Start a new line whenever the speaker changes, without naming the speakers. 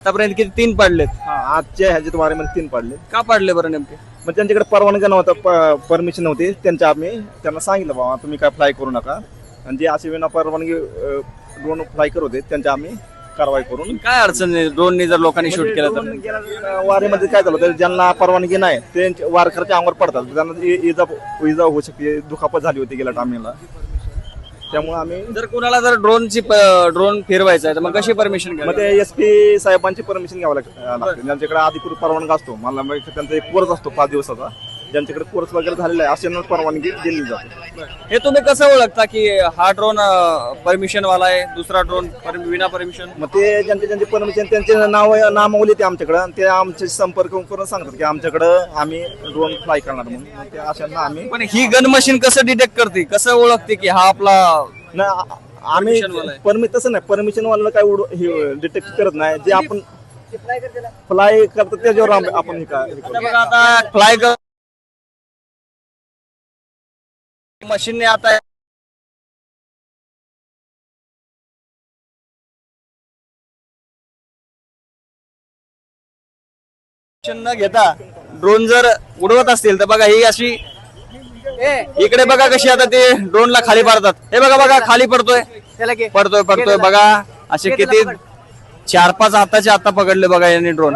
आतापर्यंत किती? 3 पाडलेत.
आजच्या ह्याच्यात वारीमध्ये 3 पाडले.
का पाडले बरं नेमके?
मग त्यांच्याकडे परवानगी नव्हता, परमिशन नव्हती त्यांच्या. आम्ही त्यांना सांगितलं बाबा तुम्ही काय फ्लाय करू नका, आणि जे असे विना परवानगी ड्रोन फ्लाय करत होते त्यांच्या आम्ही कारवाई करून.
काय अडचण नाही ड्रोननी जर लोकांनी शूट केलं तर?
गेल्या वारीमध्ये काय झालं तर ज्यांना परवानगी नाही ते वारकऱ्याच्या अंगावर पडतात, त्यांना इजा होऊ शकते, दुखापत झाली होती गेल्या टायमिंगला. त्यामुळे आम्ही
जर कोणाला जर ड्रोन फिरवायचा आहे तर मग कशी परमिशन
मग ते SP साहेबांची परमिशन घ्यावं लागते. ज्यांच्याकडे अधिकृत परवानगी असतो, मला त्यांचा एक कोर्स असतो 5 दिवसाचा, ज्यांच्याकडे कोर्स वगैरे झालेला आहे अशांना परवानगी दिली जाते.
हे तुम्ही कसं ओळखता की हा ड्रोन परमिशन वाला आहे, दुसरा ड्रोन विना परमिशन?
मग ते ज्यांचे परमिशन त्यांचे नामावली ते आमच्याकडे, ते आमचे संपर्क करून सांगतात की आमच्याकडं आम्ही ड्रोन फ्लाय करणार म्हणून. मग ते अशांना आम्ही
पण ही गन मशीन कसं डिटेक्ट करते, कसं ओळखते की हा आपला?
आम्ही
Permission वाला आहे.
तसं नाही, परमिशन वाला काय डिटेक्ट करत नाही, जे आपण फ्लाय करतो त्याच्यावर आपण हे करतो.
आता फ्लाय मशीनने आता न घेता ड्रोन जर उडवत असतील तर बघा ही अशी, इकडे बघा कशी आता ते ड्रोनला खाली पाडतात. हे बघा खाली पडतोय बघा. असे किती 4-5 हाताचे आता पकडले बघा यांनी ड्रोन.